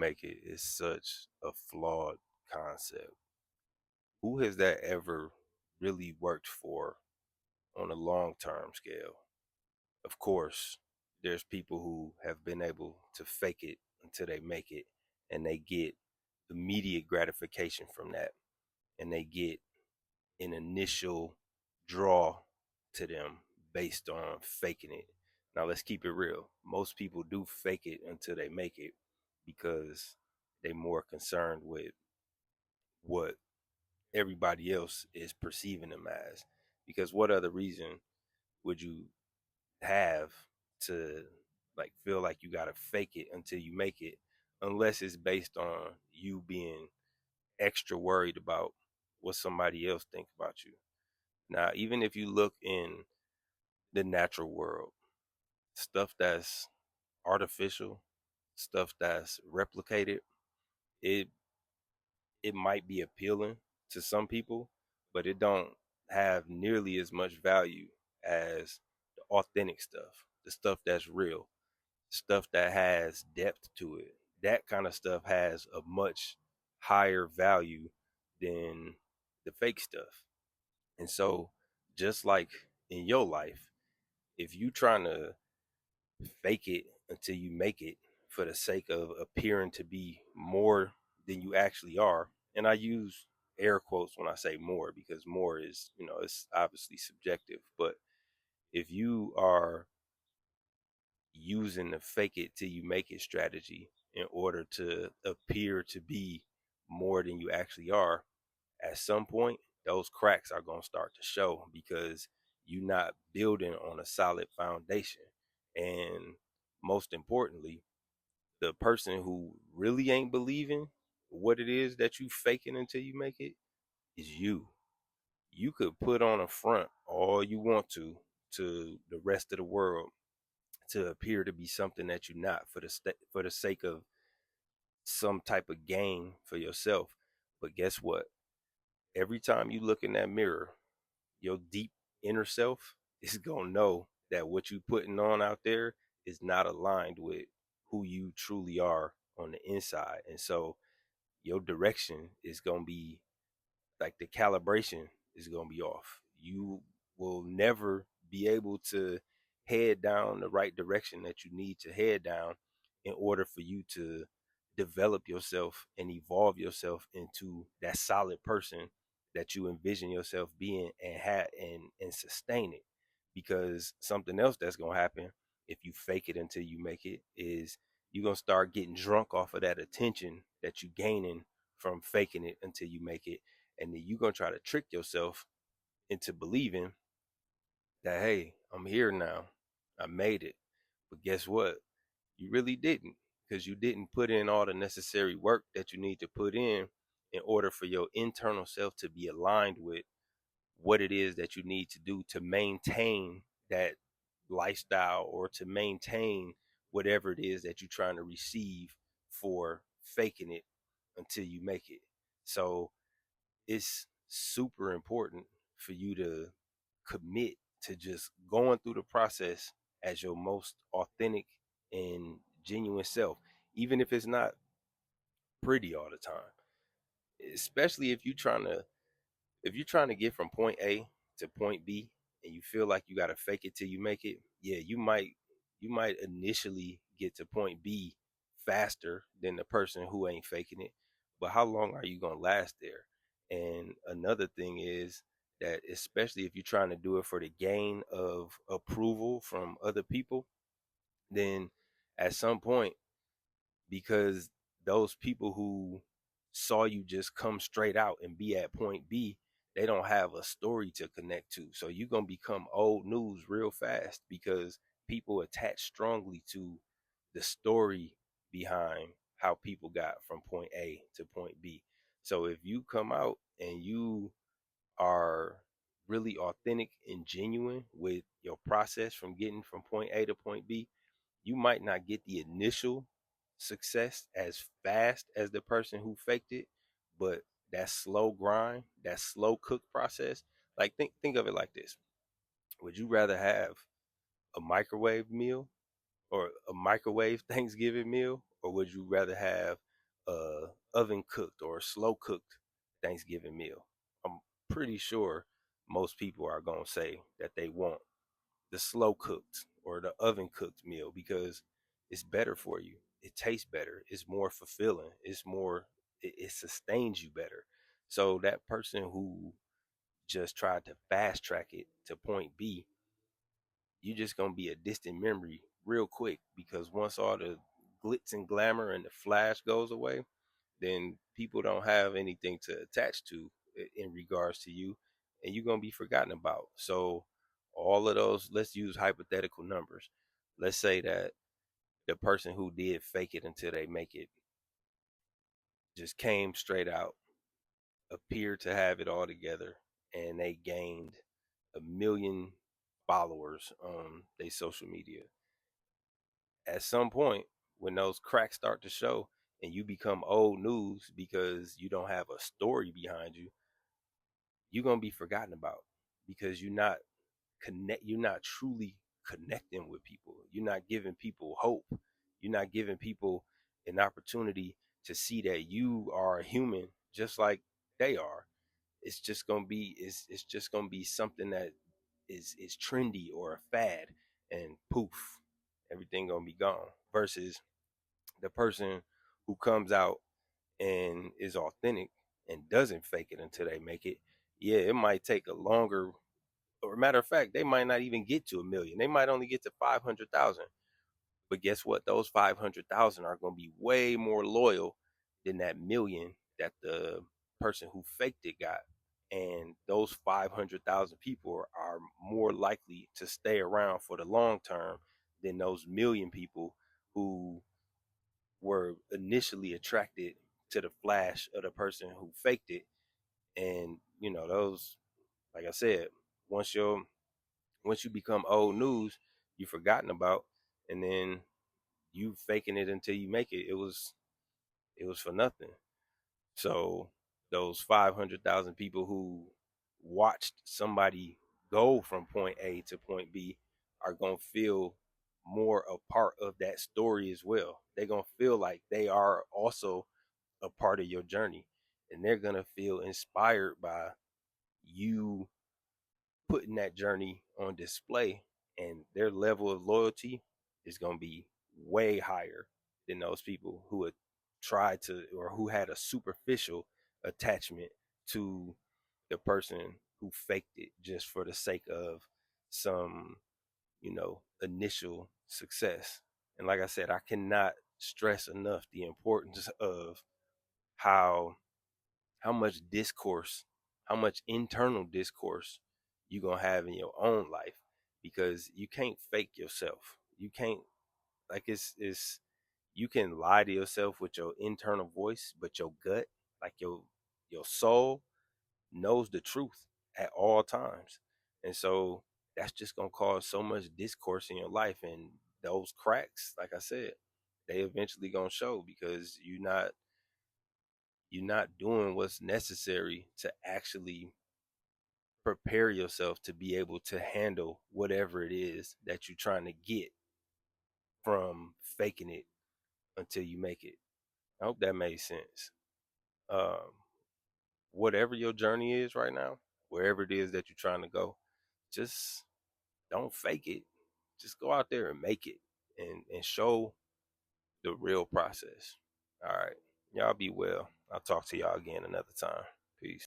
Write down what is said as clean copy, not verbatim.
make it is such a flawed concept. Who has that ever really worked for on a long term scale? Of course, there's people who have been able to fake it until they make it, and they get immediate gratification from that, and they get an initial draw to them based on faking it. Now, let's keep it real. Most people do fake it until they make it because they're more concerned with what everybody else is perceiving them as. Because what other reason would you have to like feel like you gotta fake it until you make it, unless it's based on you being extra worried about what somebody else think about you. Now, even if you look in the natural world, stuff that's artificial, stuff that's replicated, it it might be appealing to some people, but it don't have nearly as much value as the authentic stuff, the stuff that's real, stuff that has depth to it. That kind of stuff has a much higher value than the fake stuff. And so, just like in your life, if you trying to fake it until you make it for the sake of appearing to be more than you actually are, and I use air quotes when I say more because more is, it's obviously subjective, but if you are using the fake it till you make it strategy in order to appear to be more than you actually are, at some point those cracks are going to start to show because you're not building on a solid foundation. And most importantly, the person who really ain't believing what it is that you faking until you make it is you. You could put on a front all you want to the rest of the world to appear to be something that you're not for for the sake of some type of gain for yourself. But guess what? Every time you look in that mirror, your deep inner self is gonna know that what you putting on out there is not aligned with who you truly are on the inside. And so your direction is gonna be like the calibration is going to be off. You will never be able to head down the right direction that you need to head down in order for you to develop yourself and evolve yourself into that solid person that you envision yourself being and sustain it. Because something else that's going to happen if you fake it until you make it is you're going to start getting drunk off of that attention that you gaining from faking it until you make it, and then you're gonna try to trick yourself into believing that, hey, I'm here now, I made it. But guess what? You really didn't, because you didn't put in all the necessary work that you need to put in order for your internal self to be aligned with what it is that you need to do to maintain that lifestyle or to maintain whatever it is that you're trying to receive for faking it until you make it. So it's super important for you to commit to just going through the process as your most authentic and genuine self, even if it's not pretty all the time. Especially if you're trying to get from point A to point B and you feel like you got to fake it till you make it. Yeah, you might initially get to point B faster than the person who ain't faking it, but how long are you going to last there? And another thing is that especially if you're trying to do it for the gain of approval from other people, then at some point, because those people who saw you just come straight out and be at point B, they don't have a story to connect to. So you're going to become old news real fast because people attach strongly to the story behind how people got from point A to point B. So if you come out and you are really authentic and genuine with your process from getting from point A to point B, you might not get the initial success as fast as the person who faked it, but that slow grind, that slow cook process, like think of it like this. Would you rather have a microwave meal or a microwave Thanksgiving meal, or would you rather have oven cooked or slow cooked Thanksgiving meal, I'm pretty sure most people are going to say that they want the slow cooked or the oven cooked meal because it's better for you. It tastes better. It's more fulfilling. It sustains you better. So that person who just tried to fast track it to point B, you just gonna be a distant memory real quick because once all the glitz and glamour and the flash goes away, then people don't have anything to attach to in regards to you, and you're gonna be forgotten about. So all of those, let's use hypothetical numbers. Let's say that the person who did fake it until they make it just came straight out, appeared to have it all together, and they gained 1 million followers on their social media. At some point, when those cracks start to show and you become old news because you don't have a story behind you, you're gonna be forgotten about because you're not truly connecting with people. You're not giving people hope. You're not giving people an opportunity to see that you are a human just like they are. It's just gonna be something that is trendy or a fad, and poof, everything gonna be gone. Versus the person who comes out and is authentic and doesn't fake it until they make it. Yeah, it might take a longer, or matter of fact, they might not even get to 1 million. They might only get to 500,000. But guess what? Those 500,000 are going to be way more loyal than that million that the person who faked it got. And those 500,000 people are more likely to stay around for the long term than those million people who were initially attracted to the flash of the person who faked it. And those, like I said, once you become old news, you're forgotten about, and then you faking it until you make it. It was for nothing. So those 500,000 people who watched somebody go from point A to point B are gonna feel more a part of that story as well. They're gonna feel like they are also a part of your journey, and they're gonna feel inspired by you putting that journey on display, and their level of loyalty is going to be way higher than those people who had tried to, or who had a superficial attachment to the person who faked it just for the sake of some initial success. And like I said, I cannot stress enough the importance of how much discourse, how much internal discourse you're gonna have in your own life, because you can't fake yourself. You can't, like, it's you can lie to yourself with your internal voice, but your gut, like your soul, knows the truth at all times. And so that's just gonna cause so much discourse in your life, and those cracks, like I said, they eventually gonna show because you're not doing what's necessary to actually prepare yourself to be able to handle whatever it is that you're trying to get from faking it until you make it. I hope that made sense. Um, Whatever your journey is right now, wherever it is that you're trying to go, just don't fake it. Just go out there and make it, and show the real process. All right. Y'all be well. I'll talk to y'all again another time. Peace.